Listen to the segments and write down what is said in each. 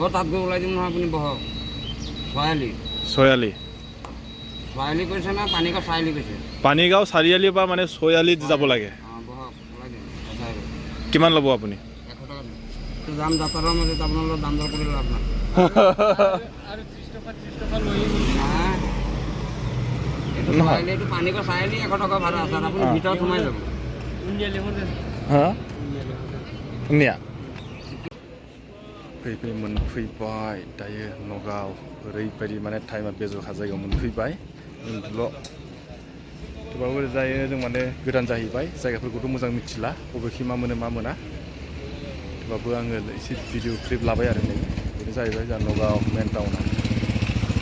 হ'ব তাত গৈ ওলাই দিম নহয় আপুনি বহক ছয়ালি কৈছে না পানীগাঁও চাৰিআলি কৈছে পানীগাঁও চাৰিআলিৰ পৰা মানে ছয়ালিত যাব লাগে বহক ওলাই দিম কিমান ল'ব আপুনি 100 টকা যাম যাত্ৰাৰ মাজত আপোনাৰ লগত দাম দৰ কৰি লাভ নাই আৰু 30 টকা লৈ এইটো চাৰিআলি এইটো পানীগাঁও চাৰিআলি 100 টকা ভাড়া আছে আপুনি ভিতৰত সোমাই যাব निया फैबाय मोनफैबाय दायो नगाव ओरैबायदि माने टाइमा बेजखा जायगायाव मोनफैबाय ल' थेवबाबो जायो जों माने गोदान जाहैबाय जायगाफोरखौथ' मोजां मिथिला बबेखि मा मोनो मा मोना थेवबाबो आङो एसे भिडिअ क्लिप लाबाय आरो नै बेनो जाहैबाय जोंहा नगाव मेन टाउना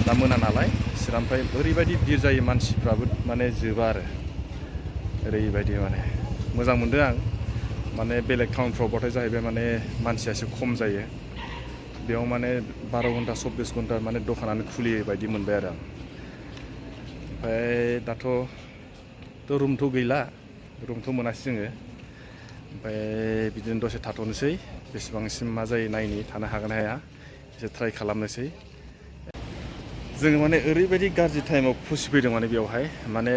दा मोना नालाय सिरांनिफ्राय ओरैबायदि भिर जायो मानसिफ्राबो माने जोबा आरो ओरैबायदि माने मोजां मोनदों आं माने बेलेग टाउनफ्रावबाथाय जाहैबाय माने मानसिया एसे खम जायो बेयाव माने 12 घन्टा 24 घन्टा माने दखानानो खुलियो बायदि मोनबाय आरो आं ओमफ्राय दाथ' रुमथ' गैला रुमथ' मोनासै जोङो ओमफ्राय बिदिनो दसे थाथ'नोसै बेसेबांसिम मा जायो नायनि थानो हागोन हाया एसे ट्राइ खालामनोसै जोङो माने ओरैबायदि गाज्रि टाइमाव फसिफैदों माने बेयावहाय माने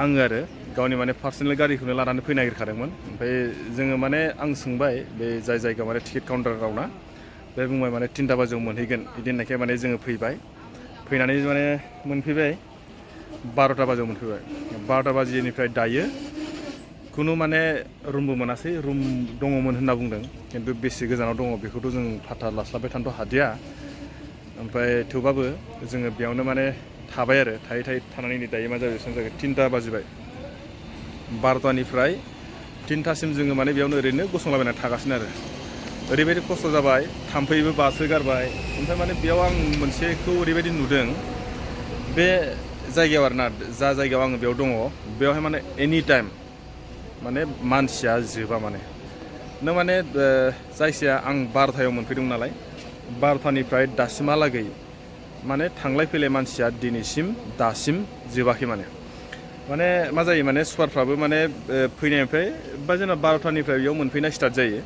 आङो आरो गावनि माने पार्सनेल गारिखौनो लानानै फैनो नागिरखादोंमोन ओमफ्राय जोङो माने आं सोंबाय बे जाय जायगायाव माने टिकेट काउन्टाराव ना बे बुंबाय माने 3टा बाजियाव मोनहैगोन बिदि होननायखाय माने जोङो फैनानै माने मोनफैबाय 12टा बाजियाव मोनफैबाय 12टा बाजिनिफ्राय दायो खुनु माने रुमबो मोनासै रुम दङमोन होनना बुंदों खिन्थु बेसे गोजानाव दङ बेखौथ' जों फाथा लास्लाबबाय थानोथ' हादिया ओमफ्राय थेवबाबो जोङो बेयावनो माने थाबाय आरो थायै थानानै नै दायो मा जाबाय बेसेबां जाबाय 3टा बाजिबाय 12टानिफ्राय 3टासिम जोङो माने बेयावनो ओरैनो गसंलाबायना थागासिनो आरो ओरैबायदि खस्थ' जाबाय थाम्फैबो बासो गारबाय ओमफ्राय माने बेयाव आं मोनसेखौ ओरैबायदि नुदों बे जायगायाव आरोना जा जायगायाव आङो बेयाव दङ बेयावहाय माने एनि टाइम माने मानसिया जोबा माने नों माने जायखिया आं 12टायाव मोनफैदों नालाय 12टानिफ्राय दासिमहालागै माने थांलाय फैलाय मानसिया दिनैसिम दासिम जोबाखै माने मा जायो माने सुपारफ्राबो माने फैनायनिफ्राय बा जेनेबा 12टानिफ्राय बेयाव मोनफैनाय स्टार्ट जायो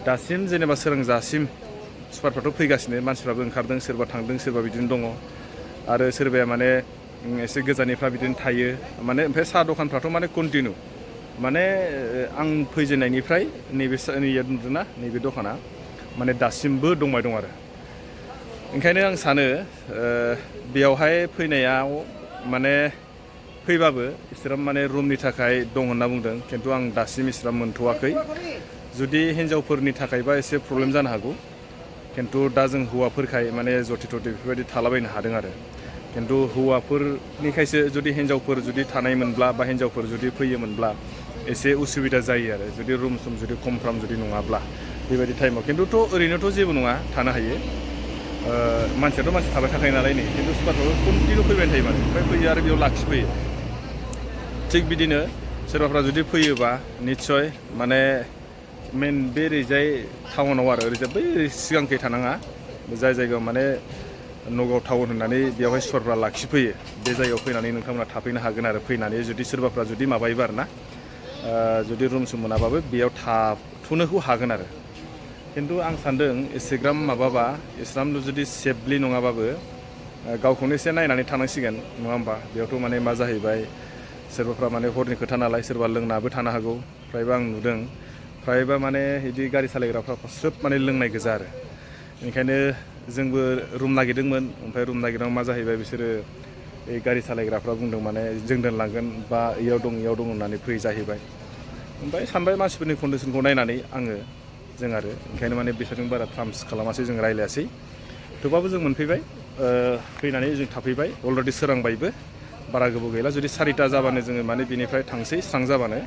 दासिम जेनेबा सोरांजासिम सुपारफ्राथ' फैगासिनो मानसिफ्राबो ओंखारदों सोरबा थांदों सोरबा बिदिनो दङ आरो सोरबाया माने एसे गोजाननिफ्रा बिदिनो थायो माने ओमफ्राय साहा दखानफ्राथ' माने कन्टिनिउ माने आं फैजेननायनिफ्राय नैबे नुदोंना नैबे दखाना माने दासिमबो दंबाय दं आरो ओंखायनो आं सानो बेयावहाय फैनायाव माने फैबाबो इसिराम माने रुमनि थाखाय दं होनना बुंदों खिन्थु आं दासिम इसिराम मोनथ'वाखै जुदि हिन्जावफोरनि थाखायबा एसे प्रब्लेम जानो हागौ खिन्थु दा जों हौवाफोरखाय माने जथि थथि बेफोरबायदि थालाबायनो हादों आरो खिन्थु हौवाफोरनिखायसो जुदि हिन्जावफोर जुदि थानायमोनब्ला बा हिन्जावफोर जुदि फैयोमोनब्ला एसे उसुबिदा जायो आरो जुदि रुम सम जुदि कमफ्राम जुदि नङाब्ला बेबायदि टाइमाव खिन्थुथ' ओरैनोथ' जेबो नङा थानो हायो मानसियाथ' मानसि थाबाय थाखायो नालाय नै खिन्थु सुपारफ्राबो कन्टिनिउ फैबाय थायो माने ओमफ्राय फैयो आरो बेयाव लाखिफैयो थिग बिदिनो सोरबाफ्रा जुदि फैयोबा निस्सय माने मेन बे ओरैजाय टाउनाव आरो ओरैजाय बै सिगांखै थानाङा जाय जायगायाव माने नगाव टाउन होननानै बेवहाय सुपारफ्रा लाखिफैयो बे जायगायाव फैनानै नोंथांमोना थाफैनो हागोन आरो फैनानै जुदि सोरबाफ्रा जुदि माबायोबा आरो ना जुदि रुम सम मोनाबाबो बेयाव थाथ'नोखौ हागोन आरो खिन्थु आं सान्दों एसेग्राम माबाबा इस्लाम जुदि सेफलि नङाबाबो गावखौनो एसे नायनानै थानांसिगोन नङा होमबा बेयावथ' माने मा जाहैबाय सोरबाफ्रा माने हरनि खोथा नालाय सोरबा लोंनाबो थानो हागौ फ्रायबा आं नुदों फ्रायबा माने बिदि गारि सालायग्राफ्रा सोब माने लोंनाय गोजा आरो ओंखायनो जोंबो रुम नागिरदोंमोन ओमफ्राय रुम नागिरनायाव मा जाहैबाय बिसोरो बे गारि सालायग्राफ्रा बुंदों माने जों दोनलांगोन बा इयाव दं होननानै फै जाहैबाय ओमफ्राय सानबाय मानसिफोरनि कन्डिसनखौ नायनानै जों आरो ओंखायनो माने बिसोरजों बारा टार्म्स खालामासै जों रायलायासै थेवबाबो जों मोनफैबाय फैनानै जों थाफैबाय अलरेडि सोरांबायबो बारा गोबाव गैला जुदि 4टा जाबानो जोङो माने बिनिफ्राय थांसै स्रां जाबानो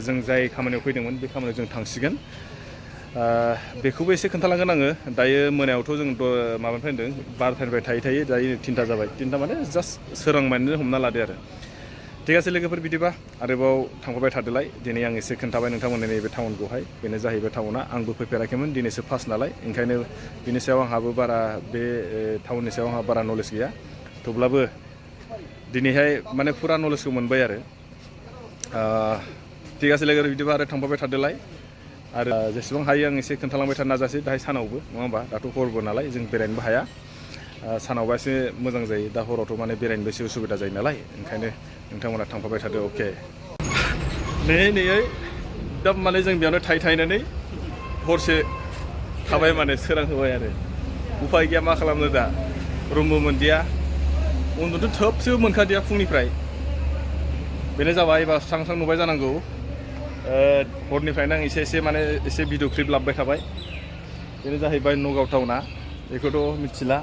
जों जाय खामानियाव फैदोंमोन बे खामानियाव जों थांसिगोन बेखौबो एसे खोन्थालांगोन आङो दायो मोनायावथ' जों माबानिफ्राय होनदों 12टानिफ्राय थायै दायो 3टा जाबाय 3टा माने जास्ट सोरांबानो हमना लादो आरो ঠিক আছে लोगोफोर बिदिबा आरोबाव थांबाय थादोलाय दिनै आं एसे खोन्थाबाय नोंथांमोननि नैबे टाउनखौहाय बेनो जाहैबाय टाउना आंबो फैफेराखैमोन दिनैसो फार्स्ट नालाय ओंखायनो बिनि सायाव आंहाबो बारा बे टाउननि सायाव आंहा बारा नलेज गैया थेवब्लाबो दिनैहाय माने फुरा नलेजखौ मोनबाय आरो ঠিক আছে लोगोफोर बिदिबा आरो थांबाय थादोलाय आरो जेसेबां हायो आं एसे खोन्थालांबाय थानो नाजासै दाहाय सानावबो नङा होमबा दाथ' हरबो नालाय जों बेरायनोबो हाया सानावबा एसे मोजां जायो दा हरावथ' माने बेरायनोबो एसे उसुबिदा जायो नालाय ओंखायनो नोंथांमोना थांफाबाय थादो अके नै एकदम माने जों बेयावनो थाहैनानै हरसे थाबाय माने सोरां होबाय आरो उफाय गैया मा खालामनो दा रुमबो मोनदिया उन्दुथ' थोबसेबो मोनखादिया फुंनिफ्राय बेनो जाबाय एबा स्रां स्रां नुबाय जानांगौ हरनिफ्रायनो आं एसे माने एसे भिडिअ क्लिप लाबोबाय थाबाय बेनो जाहैबाय नगाव टाउना बेखौथ' मिथिला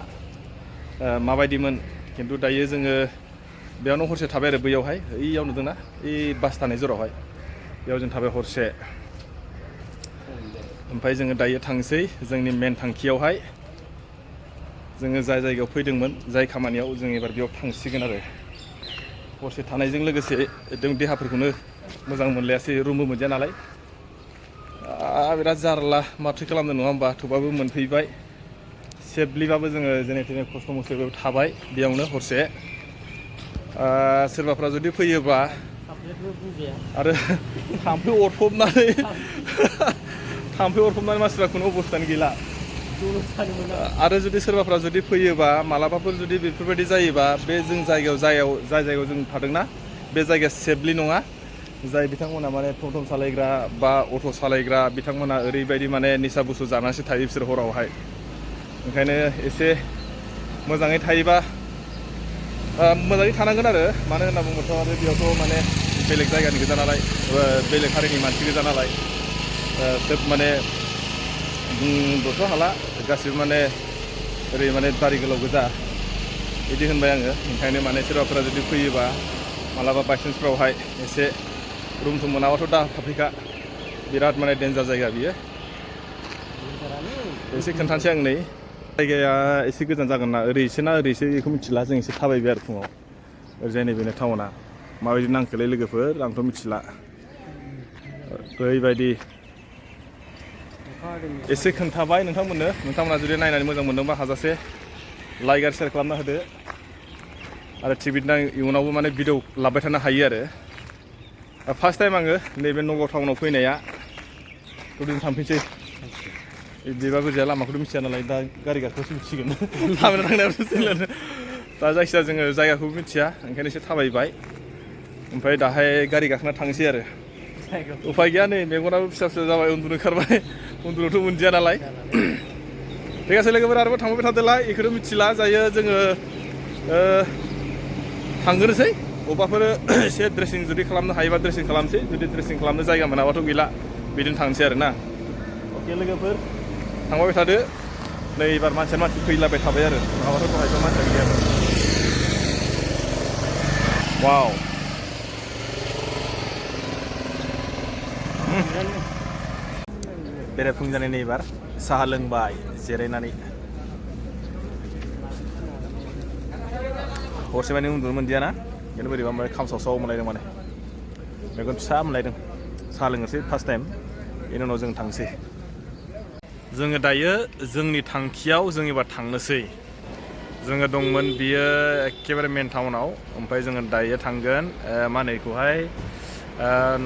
माबायदिमोन खिन्थु दायो जोङो बेयावनो हरसे थाबाय आरो बैयावहाय ओइयाव नुदोंना ओइ बास थानाय जरावहाय बेयाव जों थाबाय हरसे ओमफ्राय जोङो दायो थांसै जोंनि मेन थांखियावहाय जोङो जाय जायगायाव फैदोंमोन जाय खामानियाव जों एबार बेयाव थांसिगोन आरो हरसे थानायजों लोगोसे एकदम देहाफोरखौनो मोजां मोनलायासै रुमबो मोनदिया नालाय बिराद जारला माथो खालामनो नङा होमबा थेवबाबो मोनफैबाय सेफलिबाबो जोङो जेने थेने खस्थ' मस्थ'यै थाबाय बेयावनो हरसे सोरबाफ्रा जुदि फैयोबा आरो थाम्फै अरफबनानै मानसिफ्रा खुनु अबस्थानो गैला आरो जुदि सोरबाफ्रा जुदि फैयोबा मालाबाफोर जुदि बेफोरबायदि जायोबा बे जों जाय जायगायाव जों थादोंना बे जायगाया सेफलि नङा जाय बिथांमोना माने टम सालायग्रा बा अट' सालायग्रा बिथांमोना ओरैबायदि माने निसा बुस्थु जानानैसो थायो बिसोर हरावहाय ओंखायनो एसे मोजाङै थायोबा मोजाङै थानांगोन आरो मानो होनना बुङोबाथ' आरो बेयावथ' माने बेलेग जायगानि गोजा नालाय बेलेग हारिनि मानसि गोजा नालाय सोब माने बुंनोथ' हाला गासिबो माने ओरै माने दारि गोलाव गोजा बिदि होनबाय आङो ओंखायनो माने सोरबाफोरा जुदि फैयोबा मालाबा बायसान्सफ्रावहाय एसे रुम थुम मोनाबाथ' दा थाफैखा बिराद माने डेन्जार जायगा बियो एसे खोन्थानोसै आं नै जायगाया एसे गोजान जागोन ना ओरैसो ना ओरैसो बेखौ मिथिला जों एसे थाबायबाय आरो फुङाव ओरैजाय नैबेनो टाउना माबायदि नांखोलै लोगोफोर आंथ' मिथिला ओरैबायदि एसे खोन्थाबाय नोंथांमोना जुदि नायनानै मोजां मोनदोंबा हाजासे लाइक आरो शेयार खालामना होदो आरो थिग बिदिनो इयुनावबो माने भिडिअ लाबोबाय थानो हायो आरो फार्स्ट टाइम आङो नैबे नगाव टाउनाव फैनाया बिदिनो थांफिनसै बिदिबाबो जाया लामाखौथ' मिथिया नालाय दा गारि गाखोसो मिथिगोन थाबायना थांनायावसो दा जायखिजाया जोङो जायगाखौबो मिथिया ओंखायनो एसे थाबायबाय ओमफ्राय दाहाय गारि गाखोना थांसै आरो उफाय गैया नै मेगनाबो फिसा जाबाय उन्दुनो ओंखारबाय उन्दुनोथ' मोनदिया नालाय ঠিক আছে लोगोफोर आरोबाव थांबाय थादोलाय बेखौथ' मिथिला जायो जोङो थांग्रोसै अबाफोर एसे ड्रेसिं जुदि खालामनो हायोबा ड्रेसिं खालामसै जुदि ड्रेसिं खालामनो जायगा मोनाबाथ' गैला बिदिनो थांसै आरो ना अके लोगोफोर थांबाय थादो नै एबार मानसि फैलाबाय थाबाय आरो नङाबाथ' दहायथ' मानसिया गैयामोन वाव बेरायफुंजानाय नै एबार साहा लोंबाय जिरायनानै हरसे माने उन्दुनो मोनदिया ना बेनो बोरैबा ओमफ्राय खामसाव मोनलायदों माने मेगन फिसा मोनलायदों साहा लोंनोसै फार्स्ट टाइम बेनि उनाव जों थांसै जोङो दायो जोंनि थांखियाव जों एबार थांनोसै जोङो दंमोन बियो एखेबारे मेन टाउनाव ओमफ्राय जोङो दायो थांगोन मा होनो बेखौहाय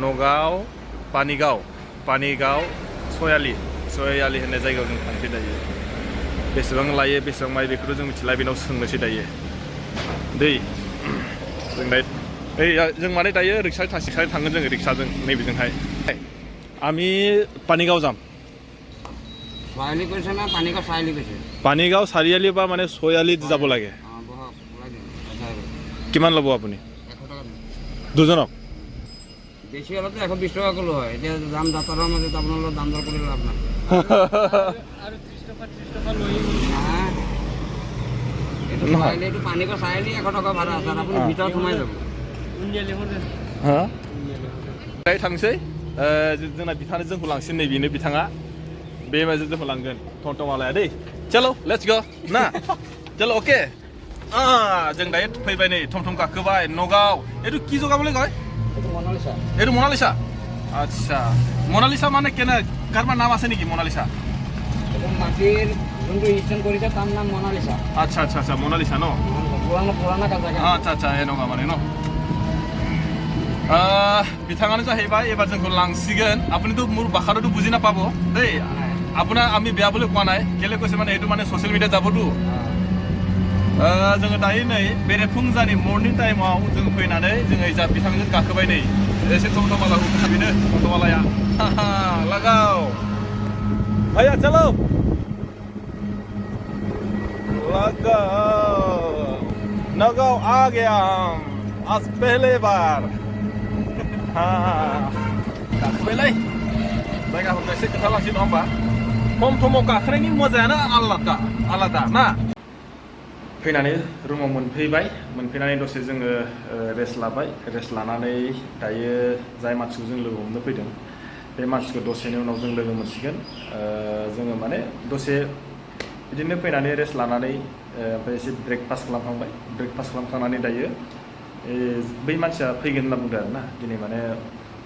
नगाव पानिगाव सयालि होननाय जायगायाव जों थांसै दायो बेसेबां लायो बेसेबां मायो बेखौथ' जों मिथिला बेनाव सोंनोसै दायो दै जों माने दायो रिक्साजों थांगोन जोङो रिक्साजों नैबेजोंहाय आम्ही पानिगाव जाम চাৰিআলি কৈছে না পানীগাঁও চাৰিআলি কৈছে পানিগাঁও চাৰিআলি বা মানে ছয়ালিত যাব লাগে কিমান ল'ব আপুনি 100 টাকা দুজনক বেছি হ'লেতো 120 টাকা ক'লো হয় এতিয়া দাম যাত্ৰাৰ মাজত আপোনালোকৰ দাম দৰ কৰি লাভ নাই আৰু 30 টকা লৈ এইটো চাৰিআলিটো পানিগাঁও চাৰিআলি 100 টকা ভাড়া আছে আৰু আপুনি ভিতৰত সোমাই যাব हा दायो थांसै जोंना बिथाङा जोंखौ लांसिन नै बेनो बिथाङा बे माजों जोंखौ लांगोन टमटमालाया दै चलो लेट्स गो ना चलो अके जों दायो फैबाय नै टमटम गाखोबाय नगाव এইটো কি জগা বুলি কয় এইটো মনালিসা আচ্ছা মনালিসা মানে কেনে কারবার নাম আছে নেকি মনালিসা এটা মাটির যোনটো ইনস্টল কৰিছে তাৰ নাম মনালিসা আচ্ছা আচ্ছা আচ্ছা মনালিসা ন পুরানা কাজ জায়গা আচ্ছা আচ্ছা এনেকুৱা মানে ন बिथाङानो जाहैबाय एबार जोंखौ लांसिगोन আপুনিতো মোৰ ভাষাটো বুজি নাপাব দেই আপোনাৰ আমি বেয়া বুলি কোৱা নাই কেলে কৈছে মানে এইটো মানে ছ'চিয়েল মিডিয়াত যাবতো जोङो दायो नै बेरेफुंजानि मर्निं टाइमाव जों फैनानै जोङो जा बिथांजों गाखोबाय नै एसे थमथमाला बेनो थमथमालाया लगाओ भैया चलो लगाओ नगाओ आ गया हम आज पहले बार गाखोबायलै जायगाफोरखौ एसे खोन्थालांसै नङा होमबा थमथमाव गाखोनायनि मजायानो आलादा ना फैनानै रुमाव मोनफैनानै दसे जोङो रेस्ट लानानै दायो जाय मानसिखौ जों लोगो हमनो फैदों बे मानसिखौ दसेनि उनाव जों लोगो मोनसिगोन जोङो माने दसे बिदिनो फैनानै रेस्ट लानानै ओमफ्राय एसे ब्रेकफास्ट खालामखांनानै दायो बै मानसिया फैगोन होनना बुंदों आरोना दिनै माने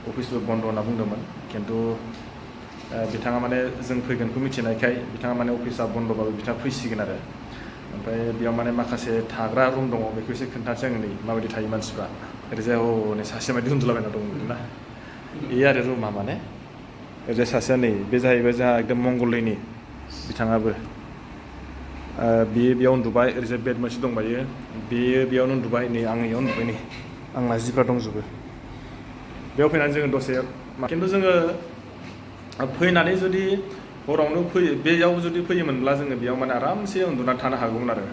अफिसबो बन्द होनना बुंदोंमोन खिन्थु बिथाङा माने जों फैगोनखौ मिथिनायखाय बिथाङा माने अफिसा बन्दबाबो बिथाङा फैसिगोन आरो ओमफ्राय बेयाव माने माखासे थाग्रा रुम दङ बेखौ एसे खोन्थानोसै आङो नै माबायदि थायो मानसिफ्रा ओरैजाय हनै सासे बायदि उन्दुलाबायना दं ना बे आरो रुमा माने ओरैजाय सासेया नै बे जाहैबाय जोंहा एकदम मंगलदैनि बिथाङाबो बेयाव उन्दुबाय ओरैजाय बेड मोनसे दंबायो बेयावनो उन्दुबाय नै आं इयाव उन्दुबाय नै आंना जिफ्रा दंजोबो बेयाव फैनानै जोङो दसे खिन्थु जोङो फैनानै जुदि हरावनो बेयाव जुदि फैयोमोनब्ला जोङो बेयाव माने आरामसे उन्दुनानै थानो हागौमोन आरो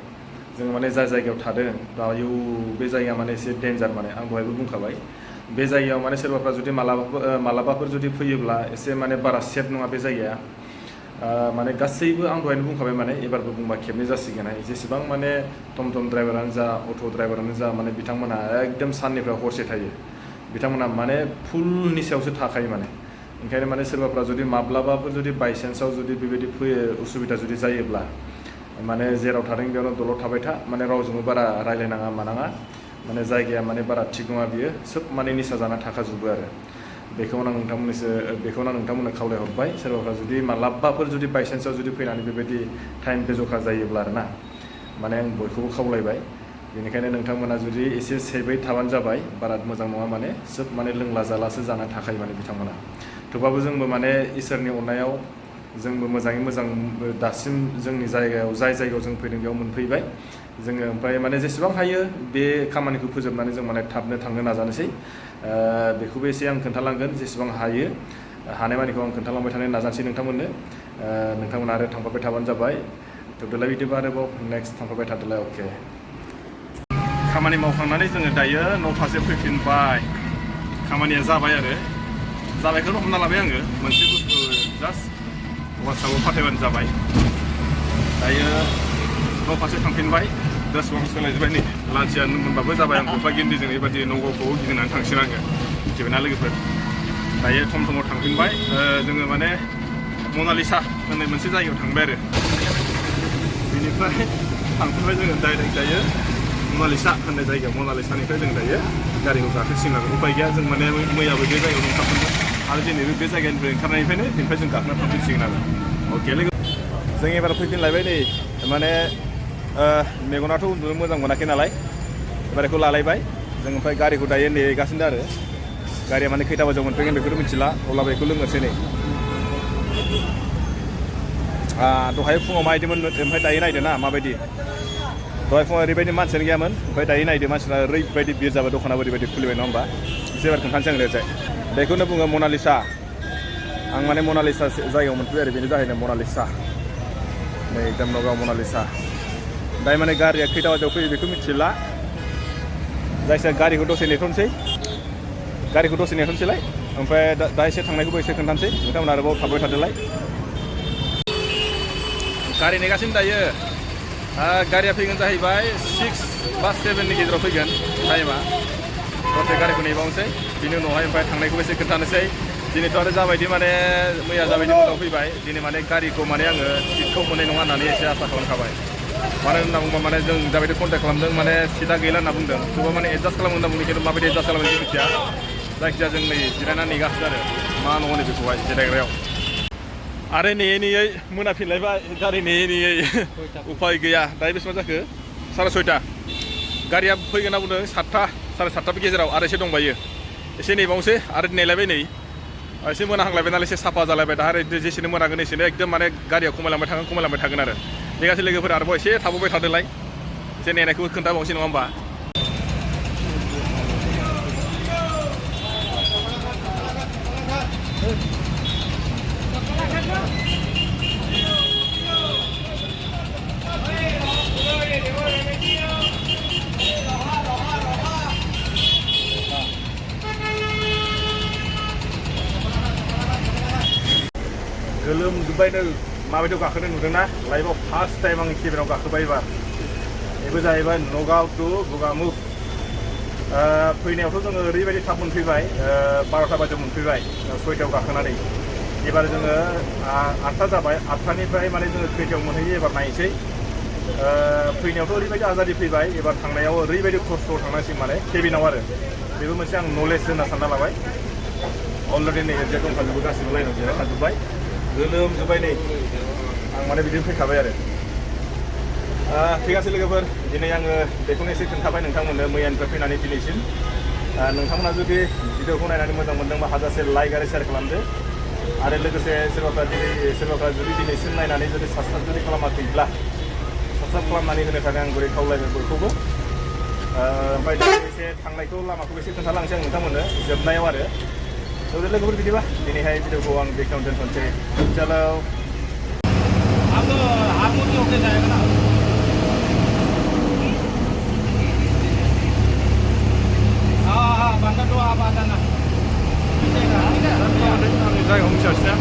जोङो माने जाय जायगायाव थादों दायो बे जायगाया माने एसे डेन्जार माने आं दहायबो बुंखाबाय बे जायगायाव माने सोरबाफ्रा जुदि मालाबाफोर जुदि फैयोब्ला एसे माने बारा सेफ नङा बे जायगाया माने गासैबो आं दहायनो बुंखाबाय माने एबारबो बुंबा खेबनै जासिगोनहाय जेसेबां माने टमटम ड्राइभारानो जा अट' ड्राइभारानो जा माने बिथांमोनहा एकदम साननिफ्राय हरसे थायो बिथांमोनहा माने फुलनि सायावसो थाखायो माने ओंखायनो माने सोरबाफ्रा जुदि माब्लाबाफोर जुदि बायसान्सआव जुदि बेबायदि उसुबिदा जुदि जायोब्ला माने जेराव थादों बेयावनो दलर थाबाय था माने रावजोंबो बारा रायलायनाङा मानाङा माने जायगाया माने बारा थिग नङा बियो सोब माने निसा जाना थाखाजोबो आरो बेखौनो आं नोंथांमोननो खावलायहरबाय सोरबाफ्रा जुदि मालाबाफोर जुदि बायसान्सआव जुदि फैनानै बेबायदि टाइम बेजखा जायोब्ला आरोना माने आं बयखौबो खावलायबाय बेनिखायनो नोंथांमोना जुदि एसे सेफै थाबानो जाबाय बारा मोजां नङा माने सोब माने लोंला जालासो जाना थाखायो माने बिथांमोना थेवबाबो जोंबो माने इसोरनि अननायाव जोंबो मोजाङै मोजां दासिम जोंनि जायगायाव जाय जायगायाव जों फैदों बेयाव मोनफैबाय जोङो ओमफ्राय माने जेसेबां हायो बे खामानिखौ फोजोबनानै जों माने थाबनो थांनो नाजानोसै बेखौबो एसे आं खोन्थालांगोन जेसेबां हायो हानायमानिखौ आं खोन्थालांबाय थानो नाजानोसै नोंथांमोना आरो थांफाबाय थाबानो जाबाय थ'दोलाय बिदिबा आरोबाव नेक्स्ट थांफाबाय थादोलाय अके खामानि मावखांनानै जोङो दायो न' फारसे फैफिनबाय खामानिया जाबाय आरो जाबायखौनो हमना लाबाय आङो मोनसे बुस्थु जास्ट वाट्सआपआव फाथायबानो जाबाय दायो न' फारसे थांफिनबाय ड्रेस बक्स सोलायजोब्बाय नै लान्चिया मोनबाबो जाबाय आं गस्ला गिन्दिजों बेबायदि नगावखौ गिदिंनानै थांसिगोन आङो मिथिबायना लोगोफोर दायो थमथमाव थांफिनबाय जोङो माने मनालिसा होननाय मोनसे जायगायाव थांबाय आरो बेनिफ्राय थांफिनबाय जोङो डाइरेक्ट दायो मनालिसा होननाय जायगायाव मनालिसानिफ्राय जों दायो गारिखौ गाखोसिगोन आरो उपाय गैया जों माने मैयाबो बे जायगायाव ओंखारदोंमोन आरो दिनैबो बे जायगानिफ्राय ओंखारनायनिफ्रायनो बेनिफ्राय जों गाखोना थांफिनसिगोन आरो अके लोगो जों एबार फैफिनलायबाय नै माने मेगनाथ' उन्दुनो मोजां मोनाखै नालाय एबार बेखौ लालायबाय जों ओमफ्राय गारिखौ दायो नेगासिनो आरो गारिया माने खैथा बाजियाव मोनफैगोन बेखौथ' मिथिला अब्लाबो बेखौ लोंनोसै नै दहाय फुङाव माबायदिमोन ओमफ्राय दायो नायदो ना माबायदि दहाय फुङाव ओरैबायदि मानसियानो गैयामोन ओमफ्राय दायो नायदो मानसिफ्रा ओरैबायदि बिर जाबाय दखानाबो ओरैबायदि खुलिबाय नङा होमबा एसे एबार खोन्थानोसै आं रेजाय बेखौनो बुङो मनालिसा आं माने मनालिसा जायगायाव मोनफैबाय आरो बेनो जाहैदों मनालिसा नै एकदम नगाव मनालिसा दायो माने गारिया खैथा बाजियाव फैयो बेखौ मिथिला जायखिजाया गारिखौ दसे नेथ'नोसैलाय ओमफ्राय दा एसे थांनायखौबो एसे खोन्थानोसै नोंथांमोना आरोबाव थाबाय थादोलाय गारि नेगासिनो दायो गारिया फैगोन जाहैबाय 6 बा 7नि गेजेराव फैगोन टाइमा दसे गारिखौ नेबावनोसै बिनि उनावहाय ओमफ्राय थांनायखौबो एसे खोन्थानोसै दिनैथ' आरो जाबायदि माने मैया जाबायदि उनाव फैबाय दिनै माने गारिखौ माने आङो सिटखौ मोननाय नङा होननानै एसे आसा खालामखाबाय मानो होनना बुङोबा माने जों जाबायदि कन्टेक्ट खालामदों माने सिटआ गैला होनना बुंदों थेवबो माने एडजास्ट खालामो होनना बुंदों खिन्थु माबायदि एडजास्ट खालामो बेखौ मिथिया जायखिजाया जों नै जिरायनानै नेगासिनो आरो मा नङ नै बेखौहाय जिरायग्रायाव आरो नेयै मोनाफिनलायबाय गारि नेयै उपाय गैया दायो बेसेबां जाखो 6:30 गारिया फैगोन होनना बुंदों 7ता 7:30 गेजेराव आरो एसे दंबायो एसे नेबावनोसै आरो नेलायबाय नै एसे मोनाहांलायबाय नालाय एसे साफा जालायबाय दा आरो जेसेनो मोनागोन एसेनो एकदम माने गारिया खमायलांबाय थागोन आरो बे गासै लोगोफोर आरोबाव एसे थाबोबाय थादोलाय एसे नेनायखौ खोन्थाबावनोसै नङा होमबा गोलोमजोब्बायनो माबायदियाव गाखोनो नुदोंना लाइफआव फार्स्ट टाइम आं केबिनाव गाखोबाय एबार बेबो जाहैबाय नगाव टु गगामुख फैनायावथ' जोङो ओरैबायदि थाब मोनफैबाय 12टा बाजियाव मोनफैबाय 6टायाव गाखोनानै एबार जोङो 8टा जाबाय 8टानिफ्राय माने जोङो खैटायाव मोनहैयो एबार नायनोसै फैनायावथ' ओरैबायदि आजादि फैबाय एबार थांनायाव ओरैबायदि खस्थ' थांनांसिगोन माने केबिनाव आरो बेबो मोनसे आं नलेज होनना सानना लाबाय अलरेडि नै एडजास्ट दंखाजोबो गासिबो लाइनाव जिरायखाजोब्बाय गोलोमजोब्बाय नै आं माने बिदिनो फैखाबाय आरो ठीक আছে लोगोफोर दिनै आङो बेखौनो एसे खोन्थाबाय नोंथांमोननो मैयानिफ्राय फैनानै दिनैसिम नोंथांमोना जुदि भिडिअखौ नायनानै मोजां मोनदोंबा हाजासे लाइक आरो शेयार खालामदो आरो लोगोसे सोरबाफ्रा जुदि दिनैसिम नायनानै जुदि साबस्क्राइब जुदि खालामाखैब्ला साबस्क्राइब खालामनानै होनो थाखाय आं गुरै खावलायबाय बयखौबो ओमफ्राय एसे थांनायखौ लामाखौ एसे खोन्थालांसै आं नोंथांमोननो जोबनायाव आरो लोगोफोर बिदिबा दिनैहाय भिडिअखौ आं बेखिनियावनो दोनथ'नोसै चलो अब हाफ मोटी होके जाएगा ना हाँ बंदा तो आप आता ना जायगा हमसियासै